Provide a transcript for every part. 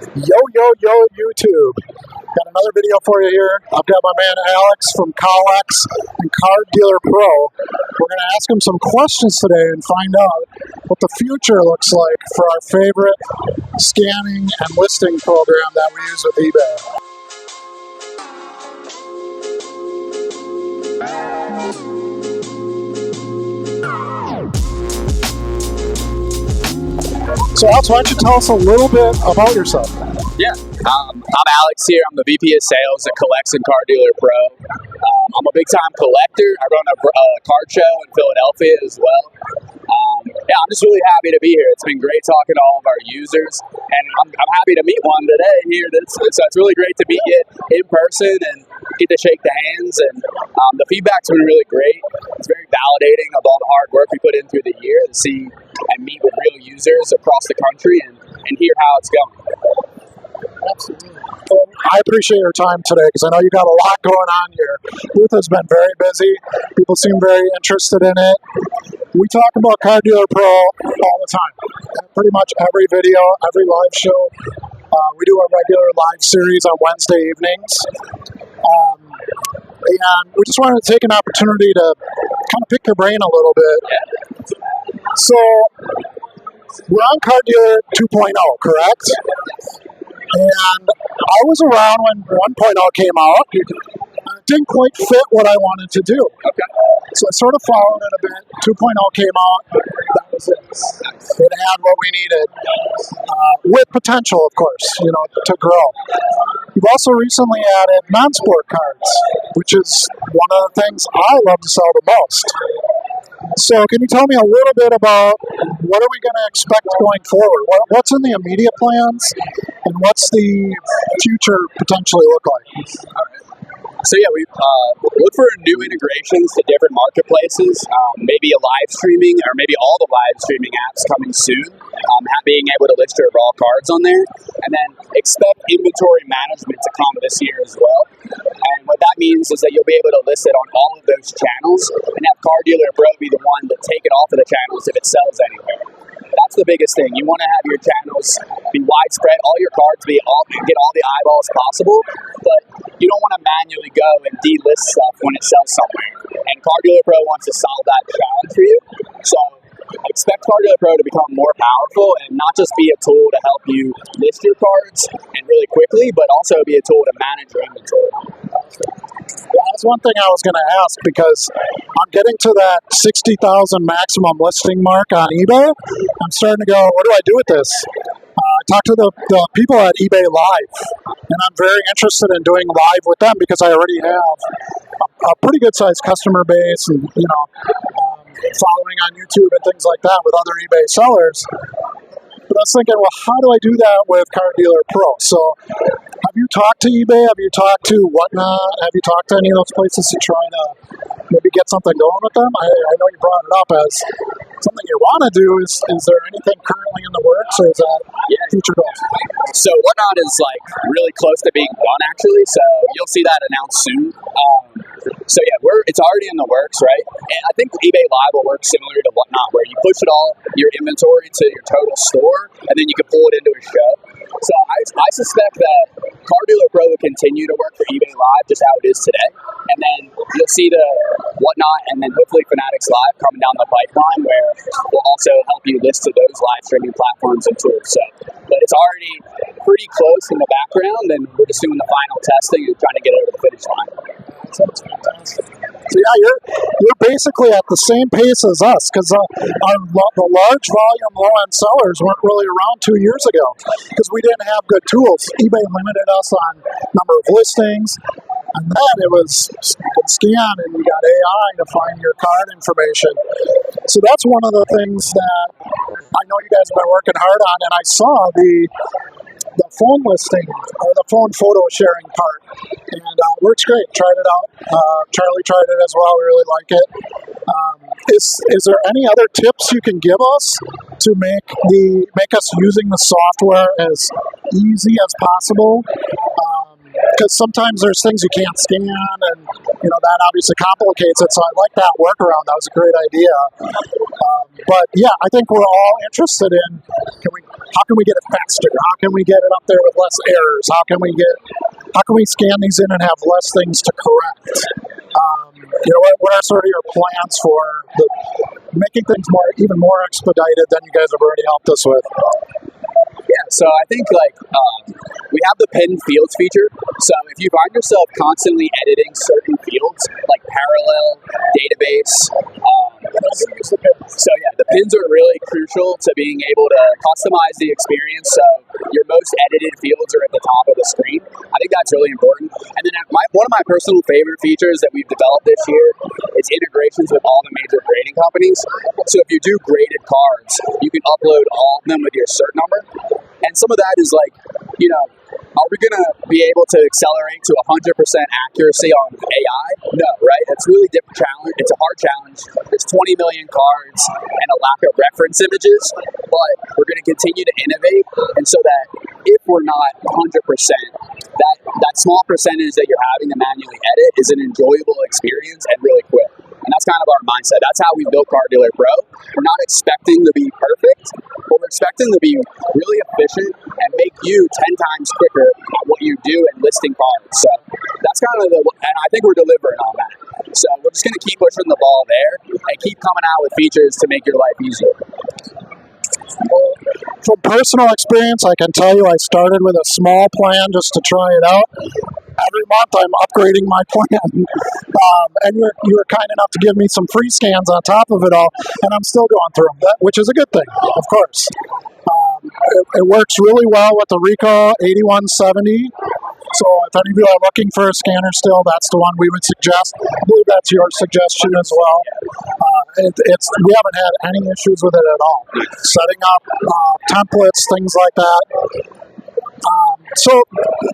Yo, YouTube. Got another video for you here. I've got my man Alex from Colex and Car Dealer Pro. We're going to ask him some questions today and find out what the future looks like for our favorite scanning and listing program that we use with eBay. So Alex, why don't you tell us a little bit about yourself? Yeah, I'm Alex here. I'm the VP of Sales at Colex and Car Dealer Pro. I'm a big-time collector. I run a car show in Philadelphia as well. I'm just really happy to be here. It's been great talking to all of our users, and I'm happy to meet one today here. So it's really great to meet you in person and get to shake the hands, and the feedback's been really great. It's very validating of all the hard work we put in through the year to see and meet with real users across the country and hear how it's going. Absolutely. Well, I appreciate your time today because I know you got a lot going on here. Booth has been very busy. People seem very interested in it. We talk about Car Dealer Pro all the time. Pretty much every video, every live show. We do a regular live series on Wednesday evenings. And we just wanted to take an opportunity to kind of pick your brain a little bit. So, we're on Car Dealer 2.0, correct? And I was around when 1.0 came out. It didn't quite fit what I wanted to do. Okay. So I sort of followed it a bit. 2.0 came out. That was it. It had what we needed. With potential, of course, to grow. We've also recently added non-sport cards, which is one of the things I love to sell the most. So can you tell me a little bit about what are we going to expect going forward? What's in the immediate plans, and what's the future potentially look like? So we look for new integrations to different marketplaces, maybe a live streaming or maybe all the live streaming apps coming soon, being able to list your raw cards on there, and then expect inventory management to come this year as well. And what that means is that you'll be able to list it on all of those channels and have Car Dealer Pro be the one to take it off of the channels if it sells anywhere. That's the biggest thing. You want to have your channels be widespread, all your cards get all the eyeballs possible, but you don't want to manually go and delist stuff when it sells somewhere. And Car Dealer Pro wants to solve that challenge for you. So expect Car Dealer Pro to become more powerful and not just be a tool to help you list your cards and really quickly, but also be a tool to manage your inventory. Yeah, that's one thing I was going to ask, because I'm getting to that 60,000 maximum listing mark on eBay. I'm starting to go, what do I do with this? I talked to the people at eBay Live, and I'm very interested in doing live with them because I already have a pretty good sized customer base and, following on YouTube and things like that with other eBay sellers. But I was thinking, well, how do I do that with Car Dealer Pro? So have you talked to eBay? Have you talked to Whatnot? Have you talked to any of those places to try to maybe get something going with them? I know you brought it up as something you want to do. Is there anything currently in the works, or is that future goals? So Whatnot is really close to being done, actually. So you'll see that announced soon. It's already in the works, right? And I think eBay Live will work similar to Whatnot, where you push it all your inventory to your total store, and then you can pull it into a show. So I suspect that Car Dealer Pro will continue to work for eBay Live just how it is today. And then you'll see the Whatnot and then hopefully Fanatics Live coming down the pipeline, where we'll also help you list to those live streaming platforms and tools. But it's already pretty close in the background, and we're just doing the final testing and trying to get it over the finish line. Sounds fantastic. So you're basically at the same pace as us, because the large volume low-end sellers weren't really around 2 years ago because we didn't have good tools. eBay limited us on number of listings, and then it was you could scan and you got AI to find your card information. So that's one of the things that I know you guys have been working hard on, and I saw the phone listing or the phone photo sharing part, and works great. Tried it out. Charlie tried it as well. We really like it. Is there any other tips you can give us to make us using the software as easy as possible? Because sometimes there's things you can't scan, and that obviously complicates it. So I like that workaround. That was a great idea. But yeah, I think we're all interested in how can we get it faster? How can we get it up there with less errors? How can we scan these in and have less things to correct? What are sort of your plans for making things even more expedited than you guys have already helped us with? Yeah, so I think we have the pinned fields feature. So if you find yourself constantly editing certain fields, like parallel, database, so yeah, the pins are really crucial to being able to customize the experience. So your most edited fields are at the top of the screen. I think that's really important. And then one of my personal favorite features that we've developed this year is integrations with all the major grading companies. So if you do graded cards, you can upload all of them with your cert number. And some of that is are we going to be able to accelerate to 100% accuracy on AI? No, right? That's really different challenge. It's a hard challenge. There's 20 million cards and a lack of reference images, but we're going to continue to innovate. And so that if we're not 100%, that small percentage that you're having to manually edit is an enjoyable experience and really quick. And that's kind of our mindset. That's how we built Card Dealer Pro. We're not expecting to be perfect, but we're expecting to be really efficient and make you 10 times quicker at what you do in listing cards. So that's kind of and I think we're delivering on that. So we're just going to keep pushing the ball there and keep coming out with features to make your life easier. Well, from personal experience, I can tell you I started with a small plan just to try it out. Every month I'm upgrading my plan. And you were kind enough to give me some free scans on top of it all, and I'm still going through them, which is a good thing, of course. It works really well with the Ricoh 8170. So if any of you are looking for a scanner still, that's the one we would suggest. I believe that's your suggestion as well. We haven't had any issues with it at all. Setting up templates, things like that. So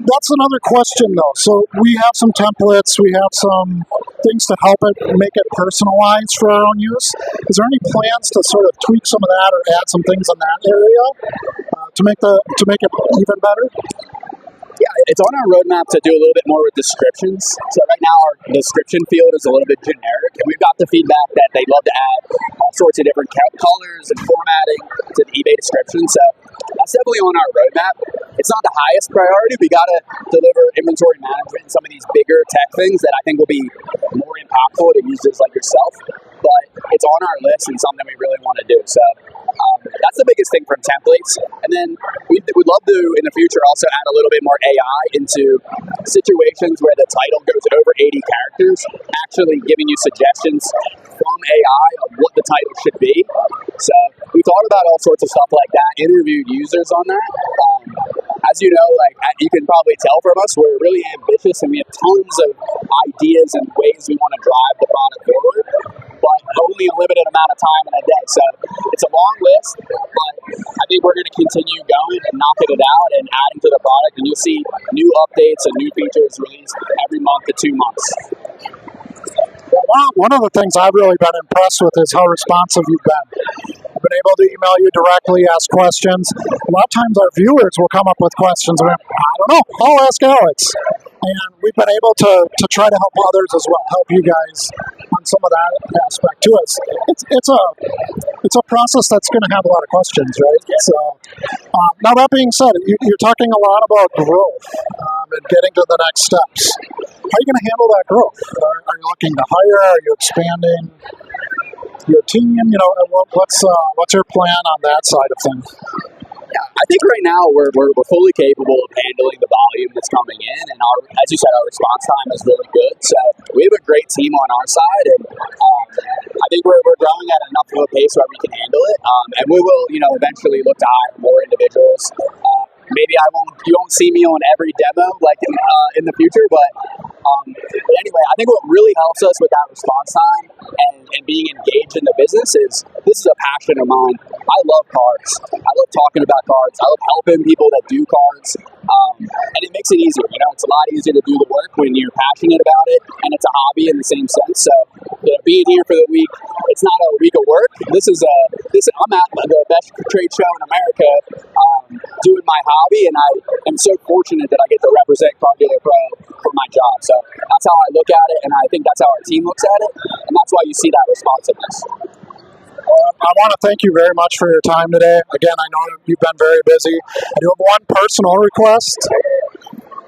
that's another question, though. So we have some templates, we have some things to help make it personalized for our own use. Is there any plans to sort of tweak some of that or add some things in that area to make it even better? Yeah, it's on our roadmap to do a little bit more with descriptions. So right now our description field is a little bit generic, and we've got the feedback that they'd love to add all sorts of different colors and formatting to the eBay description. So that's definitely on our roadmap. It's not the highest priority. We got to deliver inventory management and some of these bigger tech things that I think will be more impactful to users like yourself. But it's on our list and something we really want to do. So that's the biggest thing from templates. And then we'd love to, in the future, also add a little bit more AI into situations where the title goes over 80 characters, actually giving you suggestions from AI of what the title should be. So we thought about all sorts of stuff like that, interviewed users on that. As you know, you can probably tell from us, we're really ambitious and we have tons of ideas and ways we want to drive the product forward, but only a limited amount of time in a day. So it's a long list, but I think we're going to continue going and knocking it out and adding to the product, and you'll see new updates and new features released every month to 2 months. Well, one of the things I've really been impressed with is how responsive you've been. I've been able to email you directly, ask questions. A lot of times our viewers will come up with questions, and I don't know, I'll ask Alex. And we've been able to try to help others as well, help you guys on some of that aspect to us. It's a process that's going to have a lot of questions, right? So now that being said, you're talking a lot about growth and getting to the next steps. How are you going to handle that growth? Are you looking to hire? Are you expanding your team? What's your plan on that side of things? Yeah, I think right now we're fully capable of handling the volume that's coming in, and as you said, our response time is really good. So we have a great team on our side, and I think we're growing at enough of a pace where we can handle it. And we will, eventually look to hire more individuals. Maybe you won't see me on every demo in the future, but anyway, I think what really helps us with that response time and being engaged in the business is this is a passion of mine. I love cards. I love talking about cards. I love helping people that do cards, and it makes it easier. It's a lot easier to do the work when you're passionate about it, and it's a hobby in the same sense. So being here for the week, it's not a week of work. I'm at the best trade show in America, doing my hobby, and I am so fortunate that I get to represent Car Dealer Pro for my job. So that's how I look at it, and I think that's how our team looks at it, and that's why you see that responsiveness. I want to thank you very much for your time today. Again, I know you've been very busy. I do have one personal request.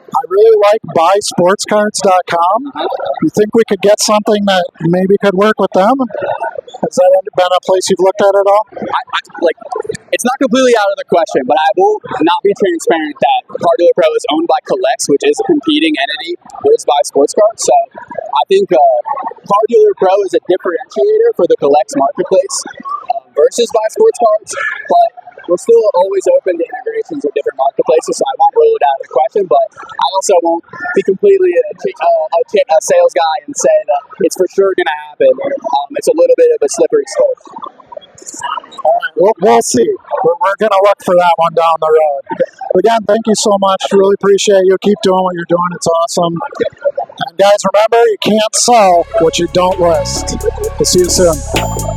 I really like buysportscards.com. You think we could get something that maybe could work with them? Has that been a place you've looked at at all? It's not completely out of the question, but I will not be transparent that Car Dealer Pro is owned by Collects, which is a competing entity with Buy Sports Cards. So I think Car Dealer Pro is a differentiator for the Collects marketplace versus Buy Sports Cards, but we're still always open to integrations with different marketplaces, so I won't rule it out of the question, but I also won't be completely a sales guy and say that it's for sure going to happen. It's a little bit of a slippery slope. All right, we'll see. We're going to look for that one down the road. Again, thank you so much. Really appreciate you. Keep doing what you're doing. It's awesome. And guys, remember, you can't sell what you don't list. We'll see you soon.